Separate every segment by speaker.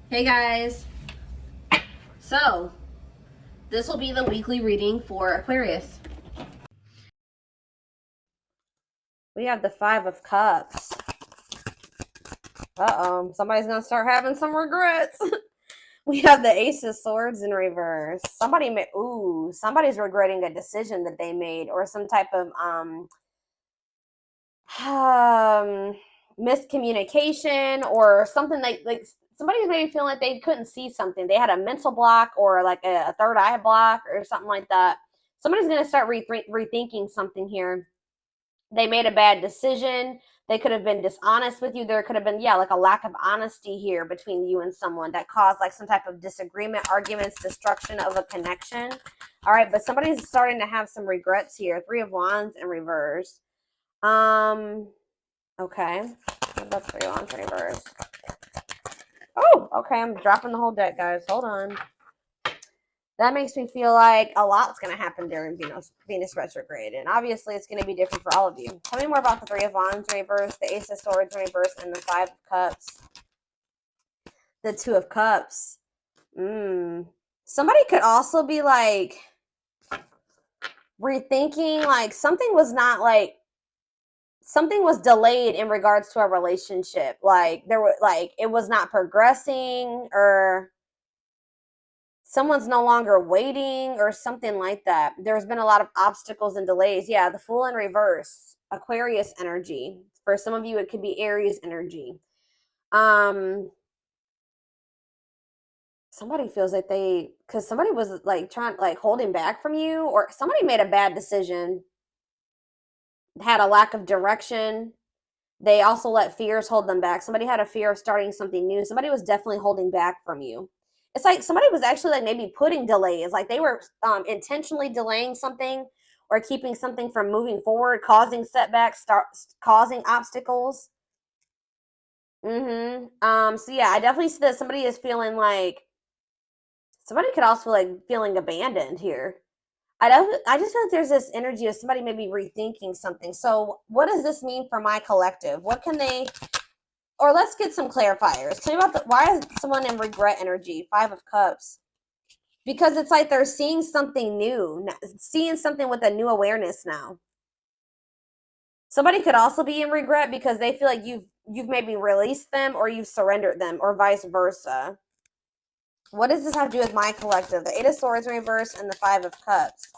Speaker 1: Hey guys. So, this will be the weekly reading for Aquarius. We have the Five of Cups. Uh-oh, somebody's gonna start having some regrets. We have the Ace of Swords in reverse. Somebody's regretting a decision that they made, or some type of miscommunication, or something like somebody's maybe feeling like they couldn't see something. They had a mental block, or like a third eye block, or something like that. Somebody's going to start rethinking something here. They made a bad decision. They could have been dishonest with you. There could have been, yeah, like a lack of honesty here between you and someone that caused like some type of disagreement, arguments, destruction of a connection. All right, but somebody's starting to have some regrets here. Three of Wands in reverse. Okay. What about Three of Wands in reverse? Oh, okay. I'm dropping the whole deck, guys. Hold on. That makes me feel like a lot's going to happen during Venus retrograde. And obviously, it's going to be different for all of you. Tell me more about the Three of Wands in reverse, the Ace of Swords in reverse, and the Five of Cups. The Two of Cups. Somebody could also be like rethinking, like something was delayed in regards to a relationship. Like it was not progressing, or someone's no longer waiting, or something like that. There's been a lot of obstacles and delays. Yeah, the Fool in reverse, Aquarius energy. For some of you, it could be Aries energy. Somebody feels like because somebody was like holding back from you, or somebody made a bad decision, had a lack of direction. They also let fears hold them back. Somebody had a fear of starting something new. Somebody was definitely holding back from you. It's like somebody was actually like maybe putting delays, like they were intentionally delaying something, or keeping something from moving forward, causing setbacks, causing obstacles. So yeah, I definitely see that somebody is feeling like, somebody could also like feeling abandoned here. I just feel like there's this energy of somebody maybe rethinking something. So what does this mean for my collective? What can they, or let's get some clarifiers. Tell me about why is someone in regret energy? Five of Cups. Because it's like they're seeing something new, seeing something with a new awareness now. Somebody could also be in regret because they feel like you've maybe released them, or you've surrendered them, or vice versa. What does this have to do with my collective? The Eight of Swords in reverse and the Five of Cups.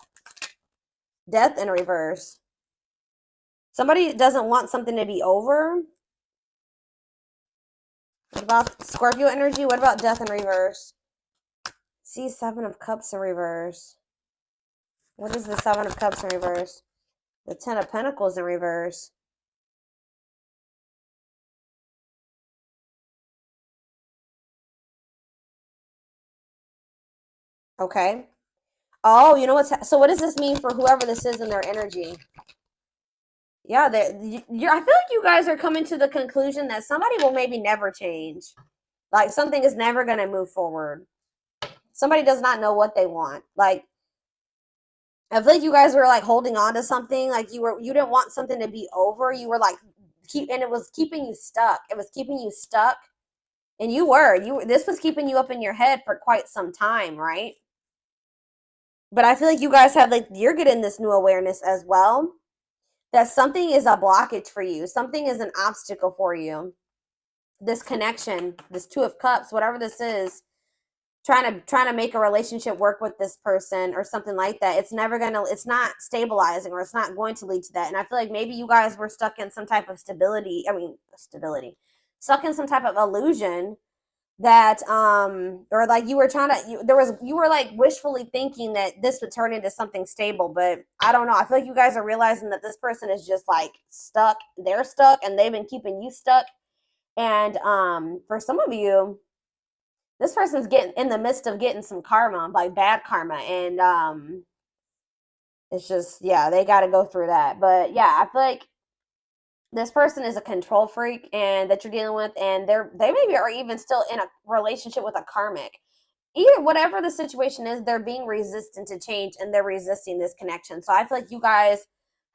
Speaker 1: Death in reverse. Somebody doesn't want something to be over. What about Scorpio energy? What about death in reverse? See, Seven of Cups in reverse. What is the Seven of Cups in reverse? The Ten of Pentacles in reverse. Okay. Oh, you know so what does this mean for whoever this is in their energy? Yeah, I feel like you guys are coming to the conclusion that somebody will maybe never change. Like something is never going to move forward. Somebody does not know what they want. Like, I feel like you guys were like holding on to something. Like you didn't want something to be over. You were like and it was keeping you stuck. It was keeping you stuck. And this was keeping you up in your head for quite some time, right? But I feel like you guys have you're getting this new awareness as well, that something is a blockage for you. Something is an obstacle for you. This connection, this Two of Cups, whatever this is, trying to make a relationship work with this person or something like that. It's not stabilizing, or it's not going to lead to that. And I feel like maybe you guys were stuck in some type of stuck in some type of illusion that or like you were like wishfully thinking that this would turn into something stable. But I don't know, I feel like you guys are realizing that this person is just like stuck. They're stuck, and they've been keeping you stuck. And for some of you, this person's getting in the midst of getting some karma, like bad karma. And it's just, yeah, they got to go through that. But yeah, I feel like this person is a control freak and that you're dealing with, and they maybe are even still in a relationship with a karmic. Either whatever the situation is, they're being resistant to change, and they're resisting this connection. So I feel like you guys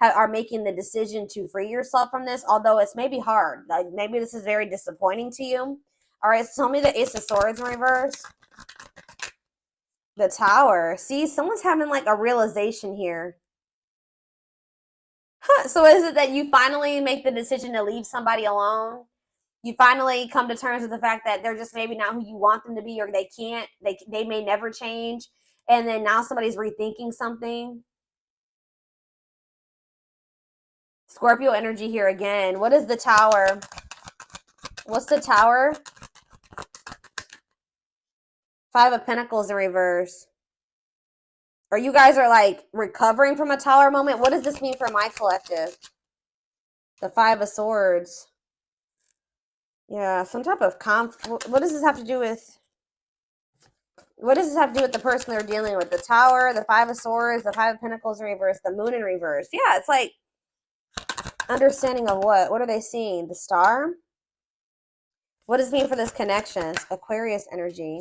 Speaker 1: are making the decision to free yourself from this, although it's maybe hard. Like maybe this is very disappointing to you. All right, so tell me the Ace of Swords in reverse. The Tower. See, someone's having like a realization here. So is it that you finally make the decision to leave somebody alone? You finally come to terms with the fact that they're just maybe not who you want them to be, or they can't, they may never change, and then now somebody's rethinking something. Scorpio energy here again. What is the Tower? What's the Tower? Five of Pentacles in reverse. Or you guys are like recovering from a Tower moment. What does this mean for my collective? The Five of Swords. Yeah, some type of what does this have to do with? What does this have to do with the person they're dealing with? The Tower, the Five of Swords, the Five of Pentacles in reverse, the Moon in reverse. Yeah, it's like understanding of what? What are they seeing? The Star? What does it mean for this connection? Aquarius energy.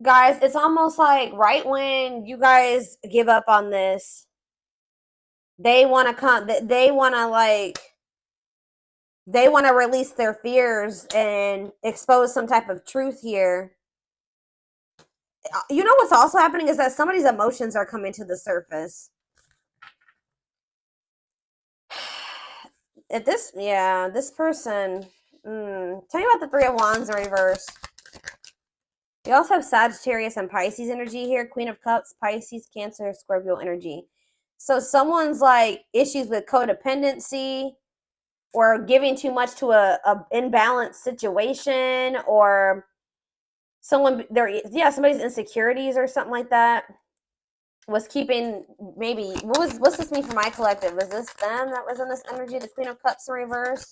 Speaker 1: Guys, it's almost like right when you guys give up on this, they want to come, they want to like, they want to release their fears and expose some type of truth here. You know what's also happening is that somebody's emotions are coming to the surface. If this, yeah, this person, tell me about the Three of Wands in reverse. You also have Sagittarius and Pisces energy here. Queen of Cups, Pisces, Cancer, Scorpio energy. So someone's like issues with codependency or giving too much to a imbalanced situation, or someone somebody's insecurities or something like that was keeping, maybe what's this mean for my collective? Was this them that was in this energy, the Queen of Cups in reverse?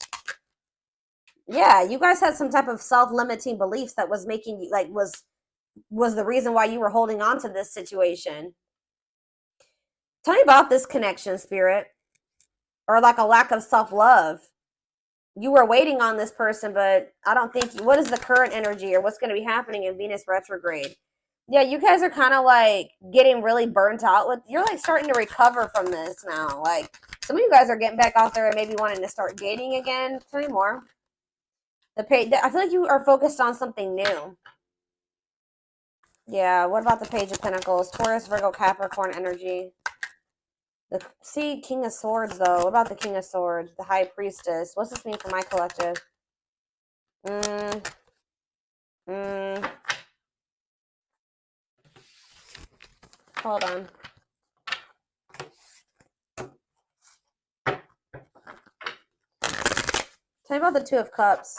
Speaker 1: Yeah, you guys had some type of self-limiting beliefs that was making you like was the reason why you were holding on to this situation. Tell me about this connection, Spirit. Or like a lack of self-love. You were waiting on this person, but I don't think, what is the current energy or what's going to be happening in Venus retrograde? Yeah, you guys are kind of like getting really burnt out with, you're like starting to recover from this now. Like some of you guys are getting back out there and maybe wanting to start dating again. Tell me more. I feel like you are focused on something new. Yeah, what about the Page of Pentacles? Taurus, Virgo, Capricorn energy. See, King of Swords, though. What about the King of Swords? The High Priestess. What's this mean for my collective? Hold on. Tell me about the Two of Cups.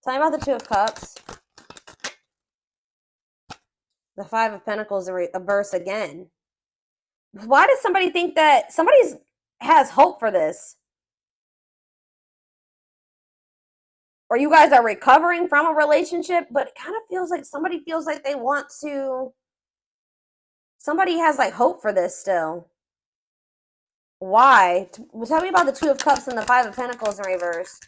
Speaker 1: Tell me about the Two of Cups. The Five of Pentacles in reverse again. Why does somebody think that somebody has hope for this? Or you guys are recovering from a relationship, but it kind of feels like somebody feels like they want to. Somebody has like hope for this still. Why? Tell me about the Two of Cups and the Five of Pentacles in reverse.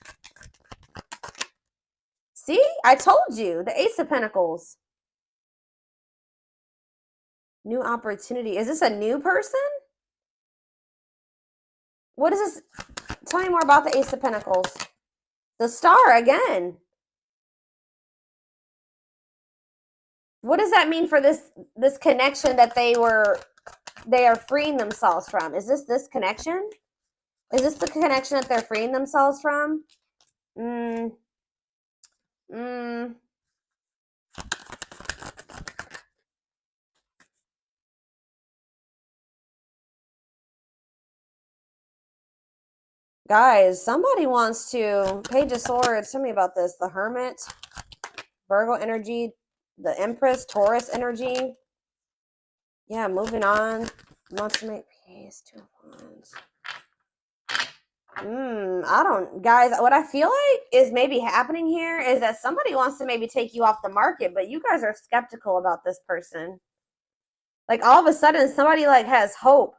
Speaker 1: See? I told you. The Ace of Pentacles. New opportunity. Is this a new person? What is this? Tell me more about the Ace of Pentacles. The Star again. What does that mean for this connection that they are freeing themselves from? Is this connection? Is this the connection that they're freeing themselves from? Guys, somebody wants to. Page of Swords. Tell me about this. The Hermit. Virgo energy. The Empress. Taurus energy. Yeah, moving on. Wants to make peace. Two of Wands. I don't, guys, what I feel like is maybe happening here is that somebody wants to maybe take you off the market, but you guys are skeptical about this person. Like all of a sudden somebody like has hope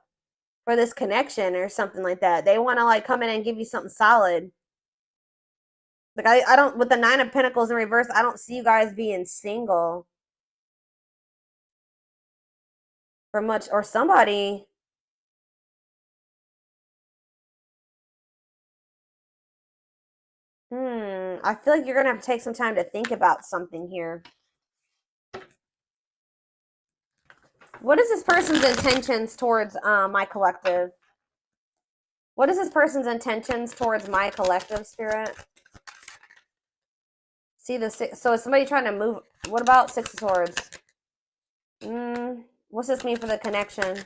Speaker 1: for this connection or something like that. They want to like come in and give you something solid. Like I don't, with the Nine of Pentacles in reverse, I don't see you guys being single for much, or somebody. I feel like you're going to have to take some time to think about something here. What is this person's intentions towards my collective? What is this person's intentions towards my collective, Spirit? See the six. So is somebody trying to move? What about Six of Swords? What's this mean for the connection?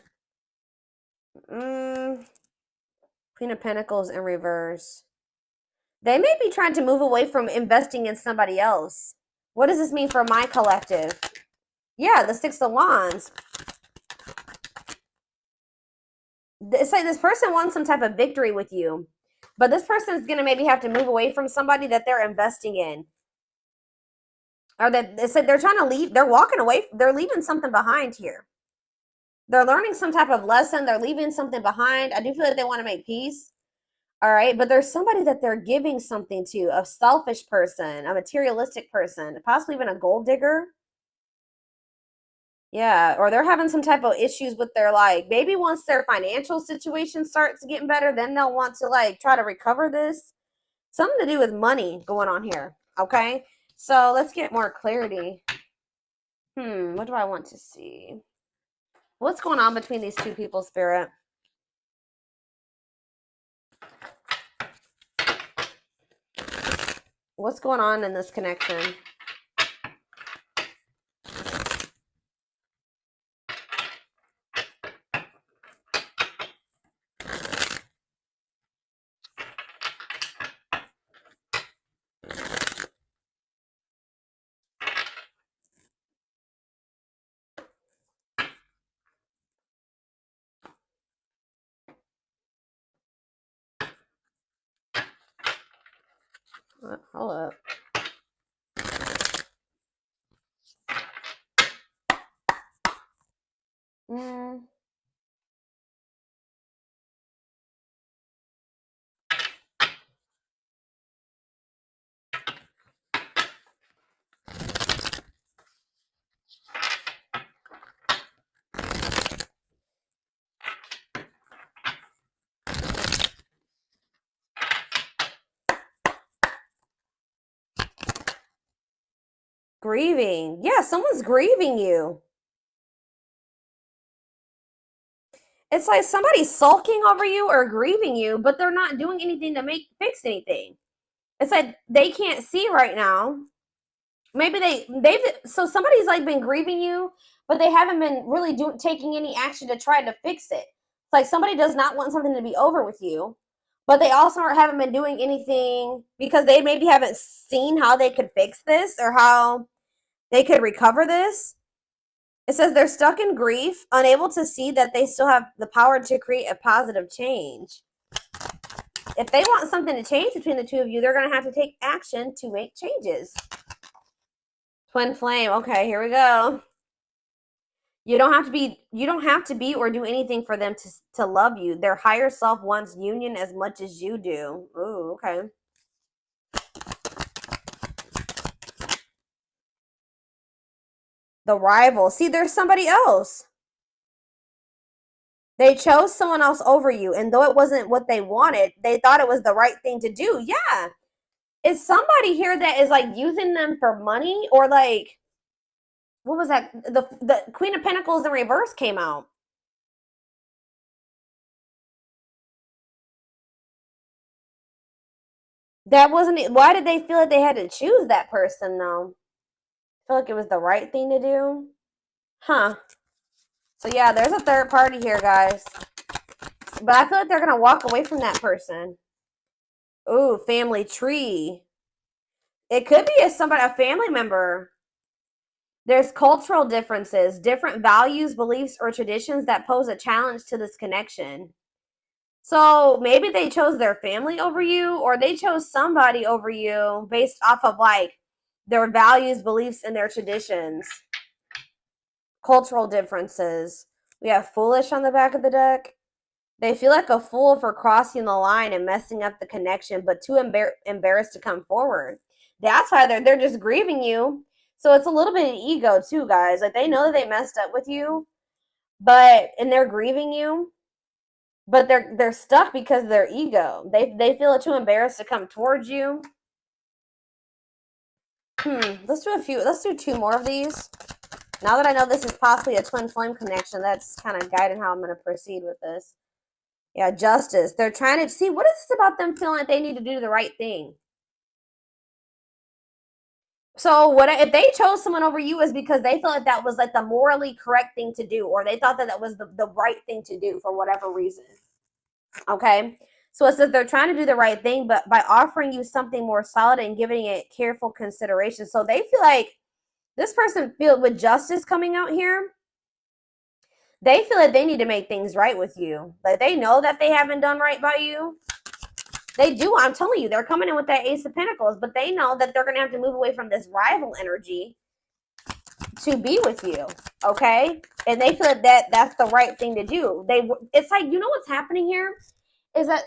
Speaker 1: Queen of Pentacles in reverse. They may be trying to move away from investing in somebody else. What does this mean for my collective? Yeah, the Six of Wands. It's like this person wants some type of victory with you, but this person is going to maybe have to move away from somebody that they're investing in. Or that it's like they're trying to leave, they're walking away, they're leaving something behind here. They're learning some type of lesson, they're leaving something behind. I do feel like they want to make peace. All right, but there's somebody that they're giving something to, a selfish person, a materialistic person, possibly even a gold digger. Yeah, or they're having some type of issues with their, like, maybe once their financial situation starts getting better, then they'll want to, like, try to recover this. Something to do with money going on here, okay? So let's get more clarity. What do I want to see? What's going on between these two people, Spirit? What's going on in this connection? Hold up. Grieving. Yeah, someone's grieving you. It's like somebody's sulking over you or grieving you, but they're not doing anything to fix anything. It's like they can't see right now. Maybe so somebody's like been grieving you, but they haven't been really taking any action to try to fix it. It's like somebody does not want something to be over with you, but they also haven't been doing anything because they maybe haven't seen how they could fix this or how they could recover this. It says they're stuck in grief, unable to see that they still have the power to create a positive change. If they want something to change between the two of you, they're going to have to take action to make changes. Twin flame. Okay, here we go. You don't have to be or do anything for them to love you. Their higher self wants union as much as you do. Ooh, okay. The rival. See, there's somebody else. They chose someone else over you, and though it wasn't what they wanted, they thought it was the right thing to do. Yeah. Is somebody here that is like using them for money, or like, what was that? The Queen of Pentacles in reverse came out. That wasn't it. Why did they feel like they had to choose that person though? I feel like it was the right thing to do. Huh. So yeah, there's a third party here, guys. But I feel like they're gonna walk away from that person. Ooh, family tree. It could be a family member. There's cultural differences, different values, beliefs, or traditions that pose a challenge to this connection. So maybe they chose their family over you, or they chose somebody over you based off of like their values, beliefs, and their traditions. Cultural differences. We have foolish on the back of the deck. They feel like a fool for crossing the line and messing up the connection, but too embarrassed to come forward. That's why they're just grieving you. So it's a little bit of ego too, guys. Like they know that they messed up with you, and they're grieving you, but they're stuck because of their ego. They feel too embarrassed to come towards you. Let's do a few. Let's do 2 more of these. Now that I know this is possibly a twin flame connection, that's kind of guiding how I'm going to proceed with this. Yeah, justice. They're trying to see, what is this about them feeling like they need to do the right thing? So what if they chose someone over you is because they felt like that was like the morally correct thing to do, or they thought that that was the right thing to do for whatever reason. Okay. So it says they're trying to do the right thing, but by offering you something more solid and giving it careful consideration. So they feel like this person feel with justice coming out here. They feel like they need to make things right with you. Like they know that they haven't done right by you. They do. I'm telling you, they're coming in with that Ace of Pentacles, but they know that they're going to have to move away from this rival energy to be with you. Okay. And they feel that that's the right thing to do. It's like, you know what's happening here is that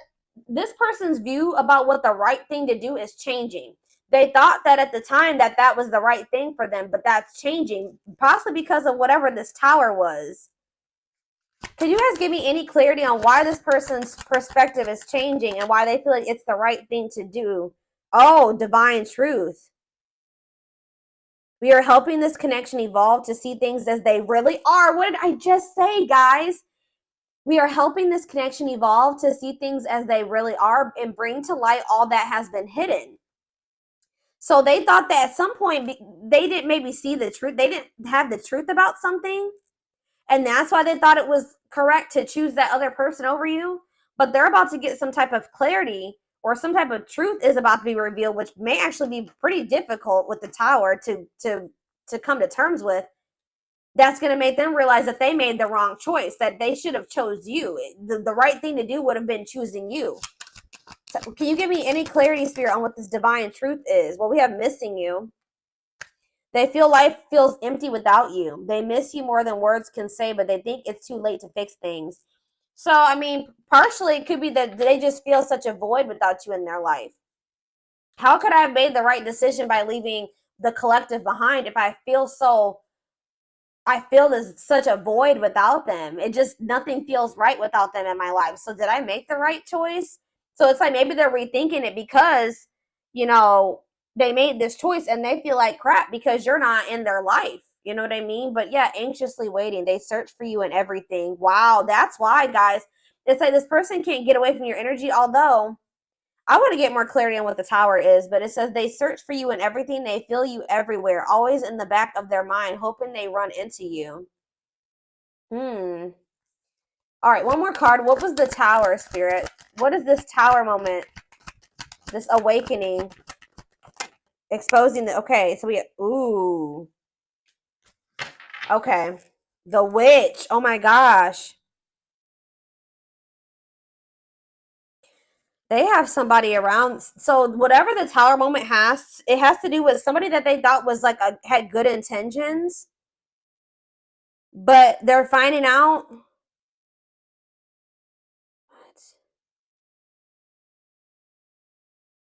Speaker 1: this person's view about what the right thing to do is changing. They thought that at the time that that was the right thing for them, but that's changing, possibly because of whatever this tower was. Can you guys give me any clarity on why this person's perspective is changing and why they feel like it's the right thing to do? Oh, divine truth. We are helping this connection evolve to see things as they really are. What did I just say, guys? We are helping this connection evolve to see things as they really are and bring to light all that has been hidden. So they thought that at some point they didn't maybe see the truth. They didn't have the truth about something. And that's why they thought it was correct to choose that other person over you. But they're about to get some type of clarity or some type of truth is about to be revealed, which may actually be pretty difficult with the tower to come to terms with. That's going to make them realize that they made the wrong choice, that they should have chose you. The right thing to do would have been choosing you. So can you give me any clarity, Spirit, on what this divine truth is? Well, we have missing you. They feel life feels empty without you. They miss you more than words can say, but they think it's too late to fix things. So, I mean, partially it could be that they just feel such a void without you in their life. How could I have made the right decision by leaving the collective behind if I feel there's such a void without them? It just, nothing feels right without them in my life. So did I make the right choice? So it's like maybe they're rethinking it because, you know, they made this choice and they feel like crap because you're not in their life. You know what I mean? But yeah, anxiously waiting. They search for you and everything. Wow, that's why, guys. It's like this person can't get away from your energy, although I want to get more clarity on what the tower is, but it says they search for you in everything. They feel you everywhere, always in the back of their mind, hoping they run into you. All right, one more card. What was the tower, Spirit? What is this tower moment? This awakening. Exposing the, okay, so we, ooh. Okay. The witch. Oh my gosh. They have somebody around. So whatever the tower moment has, it has to do with somebody that they thought was like had good intentions, but they're finding out.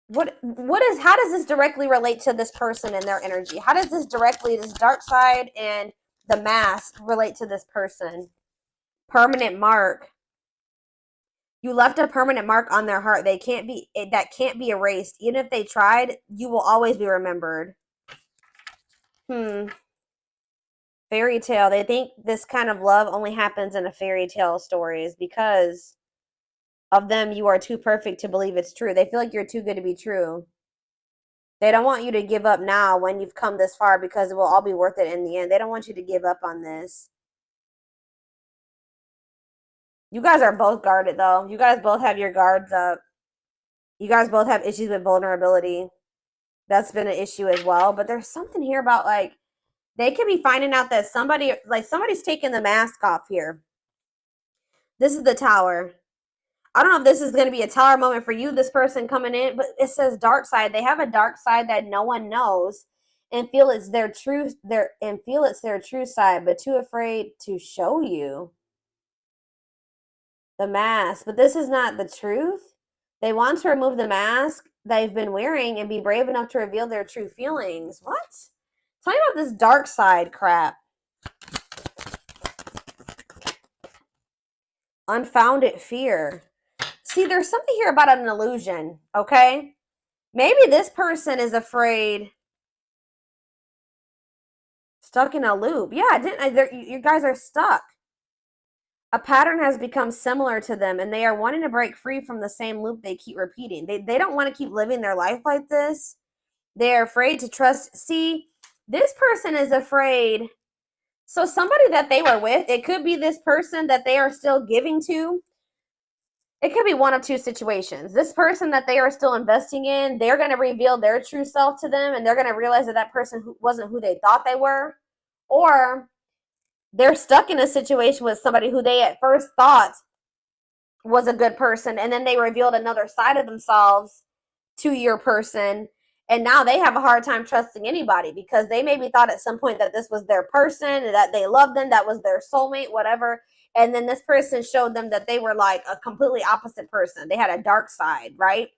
Speaker 1: What is, how does this directly relate to this person and their energy? How does this directly, this dark side and the mask relate to this person? Permanent mark. You left a permanent mark on their heart. They can't be, that can't be erased. Even if they tried, you will always be remembered. Fairy tale. They think this kind of love only happens in a fairy tale stories because of them. You are too perfect to believe it's true. They feel like you're too good to be true. They don't want you to give up now when you've come this far because it will all be worth it in the end. They don't want you to give up on this. You guys are both guarded though. You guys both have your guards up. You guys both have issues with vulnerability. That's been an issue as well. But there's something here about like, they could be finding out that somebody's taking the mask off here. This is the tower. I don't know if this is going to be a tower moment for you, this person coming in, but it says dark side. They have a dark side that no one knows and feel it's their truth, feel it's their true side, but too afraid to show you the mask. But this is not the truth. They want to remove the mask they've been wearing and be brave enough to reveal their true feelings. What? Tell me about this dark side crap. Unfounded fear. See, there's something here about an illusion, okay? Maybe this person is afraid Stuck in a loop. Yeah, you guys are stuck. A pattern has become similar to them, and they are wanting to break free from the same loop they keep repeating. They don't want to keep living their life like this. They're afraid to trust. See, this person is afraid. So somebody that they were with, it could be this person that they are still giving to. It could be one of two situations. This person that they are still investing in, they're going to reveal their true self to them, and they're going to realize that that person wasn't who they thought they were. Or they're stuck in a situation with somebody who they at first thought was a good person, and then they revealed another side of themselves to your person, and now they have a hard time trusting anybody because they maybe thought at some point that this was their person and that they loved them, that was their soulmate, whatever, and then this person showed them that they were like a completely opposite person. They had a dark side, right?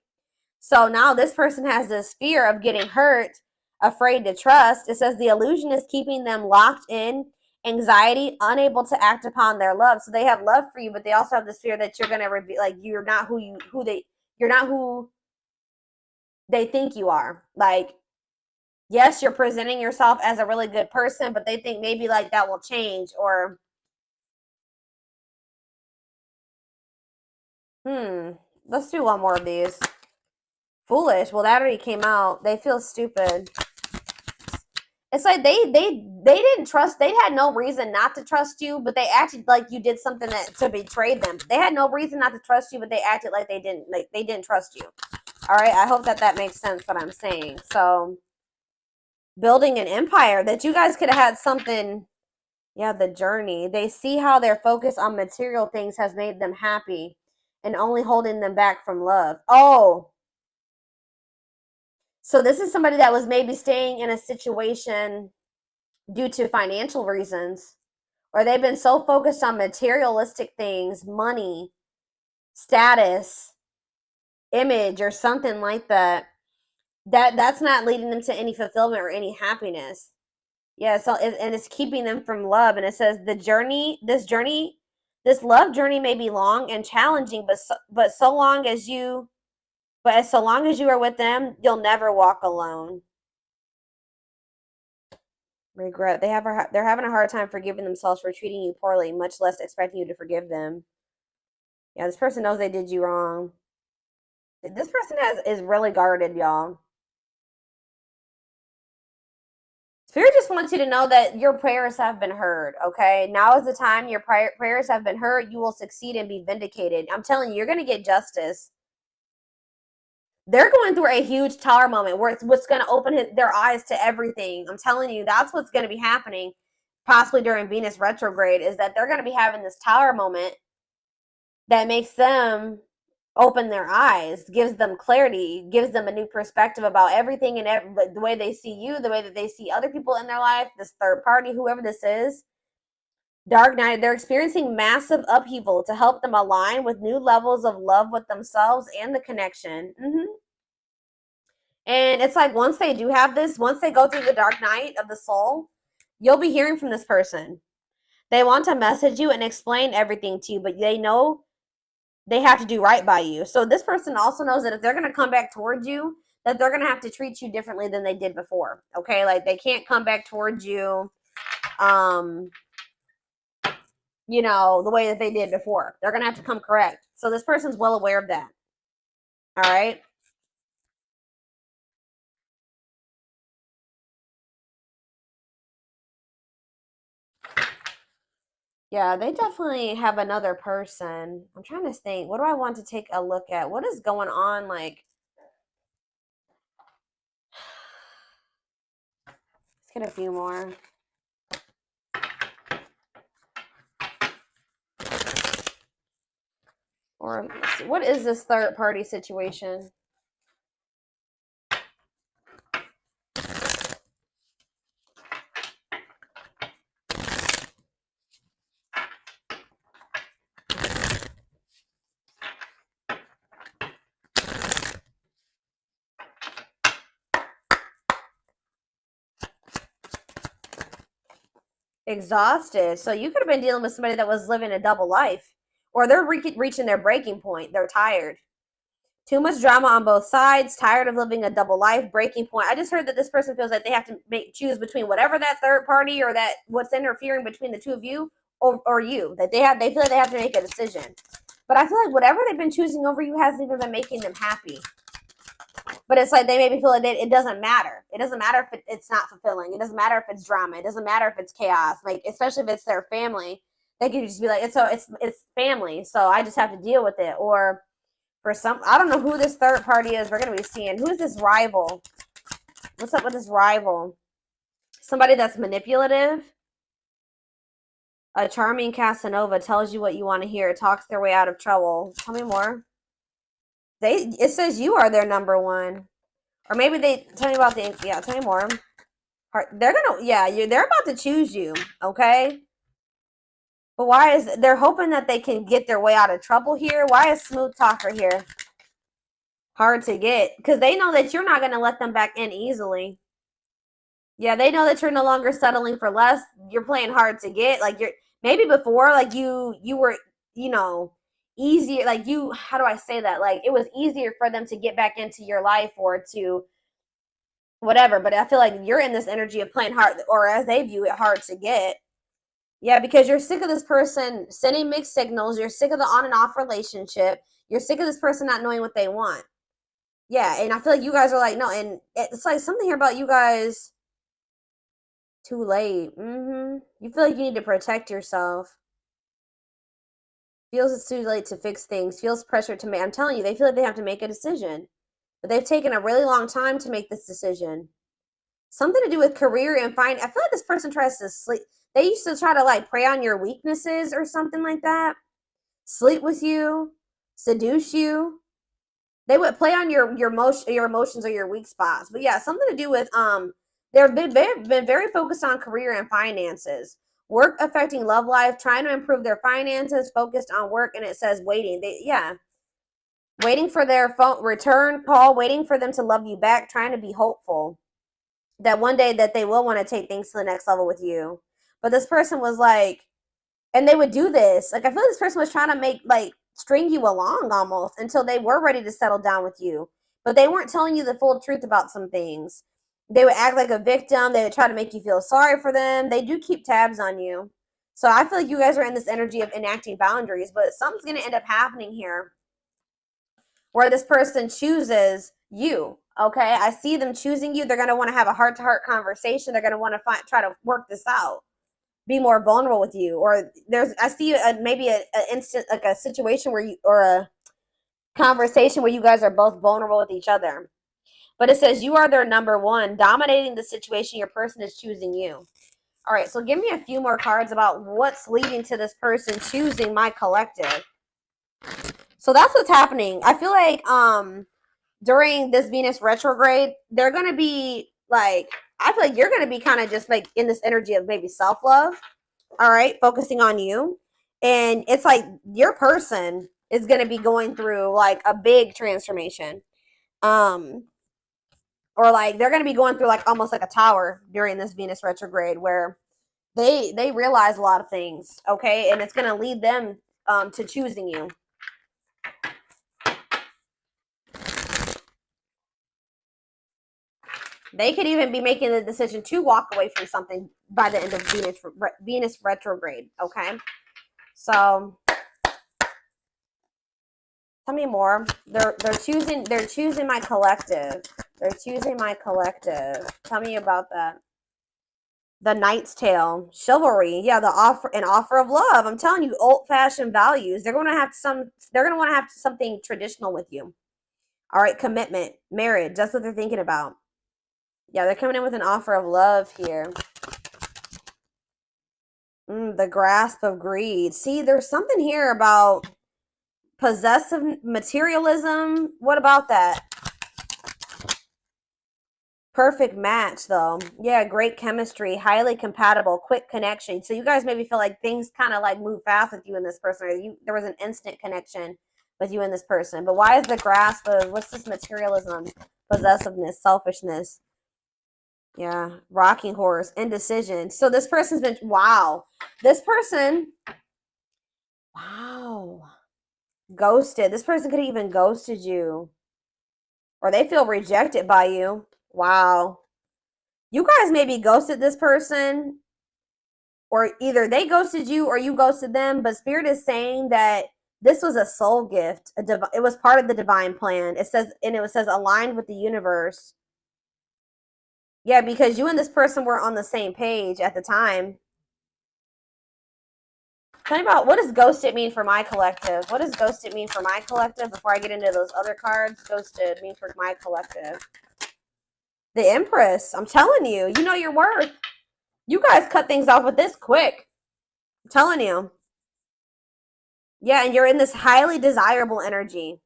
Speaker 1: So now this person has this fear of getting hurt, afraid to trust. It says the illusion is keeping them locked in anxiety, unable to act upon their love. So they have love for you, but they also have this fear that you're gonna reveal, like you're not you're not who they think you are. Like, yes, you're presenting yourself as a really good person, but they think maybe like that will change. Or let's do one more of these. Foolish. Well, that already came out. They feel stupid. It's like they didn't trust. They had no reason not to trust you, but they acted like you did something to betray them. They had no reason not to trust you, but they acted like they didn't trust you. All right, I hope that makes sense what I'm saying. So, building an empire, that you guys could have had something. Yeah, the journey. They see how their focus on material things has made them happy and only holding them back from love. Oh, so this is somebody that was maybe staying in a situation due to financial reasons, or they've been so focused on materialistic things, money, status, image, or something like that, that's not leading them to any fulfillment or any happiness. Yeah, so and it's keeping them from love. And it says this love journey may be long and challenging, but so long as you are with them, you'll never walk alone. Regret. They're having a hard time forgiving themselves for treating you poorly, much less expecting you to forgive them. Yeah, this person knows they did you wrong. This person is really guarded, y'all. Spirit just wants you to know that your prayers have been heard, okay? Now is the time your prayers have been heard. You will succeed and be vindicated. I'm telling you, you're going to get justice. They're going through a huge tower moment where it's what's going to open their eyes to everything. I'm telling you, that's what's going to be happening possibly during Venus retrograde, is that they're going to be having this tower moment that makes them open their eyes, gives them clarity, gives them a new perspective about everything and the way they see you, the way that they see other people in their life, this third party, whoever this is. Dark night, they're experiencing massive upheaval to help them align with new levels of love with themselves and the connection. And it's like once they do have this, once they go through the dark night of the soul, you'll be hearing from this person. They want to message you and explain everything to you, but they know they have to do right by you. So this person also knows that if they're going to come back towards you, that they're going to have to treat you differently than they did before. Okay? Like they can't come back towards you the way that they did before. They're going to have to come correct. So this person's well aware of that. All right? Yeah, they definitely have another person. I'm trying to think. What do I want to take a look at? What is going on? Like, let's get a few more. Or let's see, what is this third party situation? Exhausted. So you could have been dealing with somebody that was living a double life, or they're reaching their breaking point. They're tired. Too much drama on both sides, tired of living a double life, breaking point. I just heard that this person feels like they have to choose between whatever that third party or that what's interfering between the two of you or you. That they feel like they have to make a decision. But I feel like whatever they've been choosing over you hasn't even been making them happy. But it's like they maybe feel like it doesn't matter. It doesn't matter if it's not fulfilling. It doesn't matter if it's drama. It doesn't matter if it's chaos. Like, especially if it's their family, they could just be like, it's family, so I just have to deal with it. Or for some, I don't know who this third party is. We're gonna be seeing who is this rival. What's up with this rival? Somebody that's manipulative. A charming Casanova tells you what you want to hear. Talks their way out of trouble. Tell me more. It says you are their number one. Or maybe they tell me about tell me more. They're about to choose you, okay? But why is they're hoping that they can get their way out of trouble here? Why is smooth talker here? Hard to get, because they know that you're not going to let them back in easily. Yeah, they know that you're no longer settling for less. You're playing hard to get. Like, you're maybe before, like you were, easier, like how do I say that? Like, it was easier for them to get back into your life or to whatever. But I feel like you're in this energy of playing hard, or as they view it, hard to get. Yeah, because you're sick of this person sending mixed signals. You're sick of the on and off relationship. You're sick of this person not knowing what they want. Yeah, and I feel like you guys are like, no, and it's like something here about you guys. Too late. You feel like you need to protect yourself. Feels it's too late to fix things. Feels pressure to make. I'm telling you, they feel like they have to make a decision. But they've taken a really long time to make this decision. Something to do with career and I feel like this person tries to sleep. They used to try to like prey on your weaknesses or something like that. Sleep with you, seduce you. They would play on your emotions or your weak spots. But yeah, something to do with they've been very focused on career and finances. Work affecting love life, trying to improve their finances, focused on work, and it says waiting. Waiting for their phone return call, waiting for them to love you back, trying to be hopeful that one day that they will want to take things to the next level with you. But this person was like, and they would do this. Like, I feel like this person was trying to make, like, string you along almost until they were ready to settle down with you. But they weren't telling you the full truth about some things. They would act like a victim. They would try to make you feel sorry for them. They do keep tabs on you. So I feel like you guys are in this energy of enacting boundaries, but something's going to end up happening here where this person chooses you. Okay, I see them choosing you. They're going to want to have a heart-to-heart conversation. They're going to want to try to work this out, be more vulnerable with you. Or I see maybe an instant, like a situation where or a conversation where you guys are both vulnerable with each other. But it says you are their number one, dominating the situation. Your person is choosing you. All right, so give me a few more cards about what's leading to this person choosing my collective. So that's what's happening. I feel like during this Venus retrograde, they're going to be like, I feel like you're going to be kind of just like in this energy of maybe self-love. All right, focusing on you. And it's like your person is going to be going through like a big transformation. Or like they're going to be going through like almost like a tower during this Venus retrograde where they realize a lot of things, okay? And it's going to lead them to choosing you. They could even be making the decision to walk away from something by the end of Venus retrograde, okay? So tell me more. They're choosing my collective. They're choosing my collective. Tell me about that. The Knight's Tale, chivalry. Yeah, an offer of love. I'm telling you, old-fashioned values. They're going to want to have something traditional with you. All right, commitment, marriage. That's what they're thinking about. Yeah, they're coming in with an offer of love here. The grasp of greed. See, there's something here about possessive materialism. What about that? Perfect match, though. Yeah, great chemistry, highly compatible, quick connection. So you guys maybe feel like things kind of like move fast with you and this person, or there was an instant connection with you and this person. But why is the grasp of, what's this materialism, possessiveness, selfishness? Yeah, rocking horse, indecision. So this person's been, wow. This person, wow. Ghosted. This person could have even ghosted you. Or they feel rejected by you. Wow. You guys maybe ghosted this person, or either they ghosted you or you ghosted them, but Spirit is saying that this was a soul gift. It was part of the divine plan. It says, and it says aligned with the universe. Yeah, because you and this person were on the same page at the time. Tell me about, what does ghosted mean for my collective? What does ghosted mean for my collective before I get into those other cards? Ghosted mean for my collective. The Empress. I'm telling you, you know your worth. You guys cut things off with this quick. I'm telling you. Yeah, and you're in this highly desirable energy.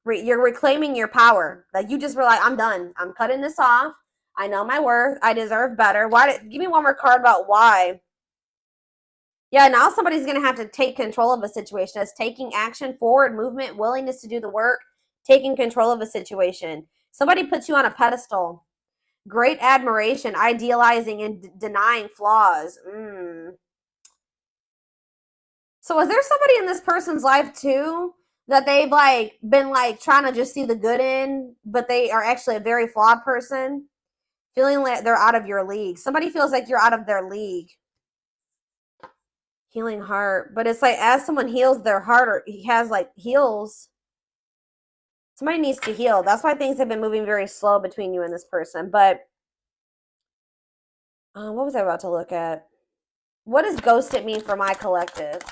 Speaker 1: You're reclaiming your power. Like, you just were like, I'm done. I'm cutting this off. I know my worth. I deserve better. Give me one more card about why. Yeah, now somebody's going to have to take control of a situation. It's taking action, forward movement, willingness to do the work, taking control of a situation. Somebody puts you on a pedestal. Great admiration, idealizing and denying flaws. So is there somebody in this person's life too that they've like been like trying to just see the good in, but they are actually a very flawed person? Feeling like they're out of your league. Somebody feels like you're out of their league. Healing heart. But it's like as someone heals their heart, or he has like heals, somebody needs to heal. That's why things have been moving very slow between you and this person. But what was I about to look at? What does ghosted mean for my collective?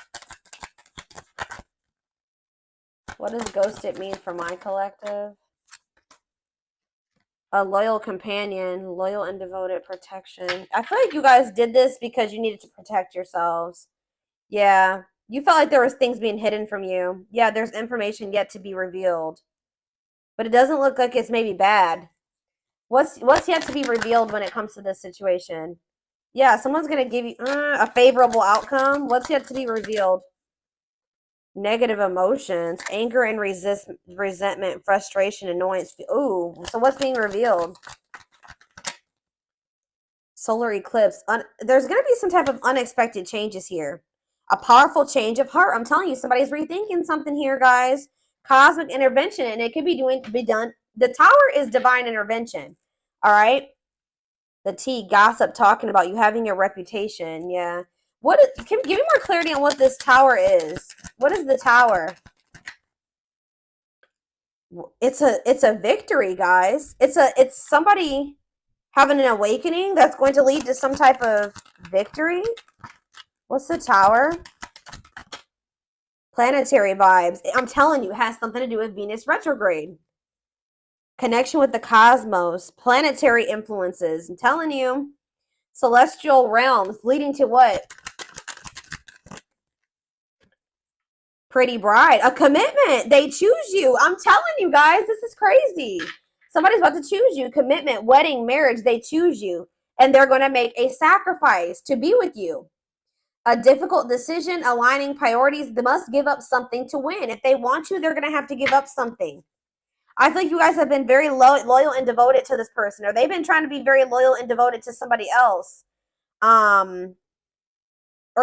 Speaker 1: What does ghosted mean for my collective? A loyal companion, loyal and devoted protection. I feel like you guys did this because you needed to protect yourselves. Yeah. You felt like there was things being hidden from you. Yeah, there's information yet to be revealed. But it doesn't look like it's maybe bad. What's yet to be revealed when it comes to this situation? Yeah, someone's going to give you a favorable outcome. What's yet to be revealed? Negative emotions, anger and resentment, frustration, annoyance. Ooh, so what's being revealed? Solar eclipse. There's going to be some type of unexpected changes here. A powerful change of heart. I'm telling you, somebody's rethinking something here, guys. Cosmic intervention, and it could be done. The Tower is divine intervention. All right. The T, gossip, talking about you having a reputation. Yeah. Give me more clarity on what this Tower is. What is the Tower? It's a victory, guys. It's somebody having an awakening that's going to lead to some type of victory. What's the Tower? Planetary vibes. I'm telling you, it has something to do with Venus retrograde. Connection with the cosmos. Planetary influences. I'm telling you. Celestial realms leading to what? Pretty bride. A commitment. They choose you. I'm telling you guys, this is crazy. Somebody's about to choose you. Commitment, wedding, marriage. They choose you. And they're going to make a sacrifice to be with you. A difficult decision, aligning priorities. They must give up something to win. If they want you, they're going to have to give up something. I think you guys have been very loyal and devoted to this person, or they've been trying to be very loyal and devoted to somebody else. Or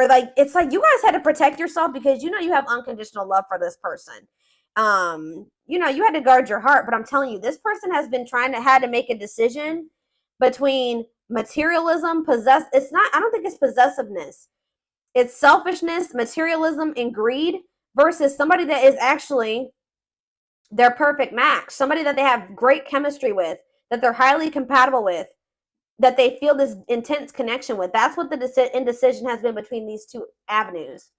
Speaker 1: like, it's like you guys had to protect yourself because you know you have unconditional love for this person. You know, you had to guard your heart, but I'm telling you, this person has been had to make a decision between materialism, I don't think it's possessiveness. It's selfishness, materialism, and greed versus somebody that is actually their perfect match. Somebody that they have great chemistry with, that they're highly compatible with, that they feel this intense connection with. That's what the indecision has been between these two avenues.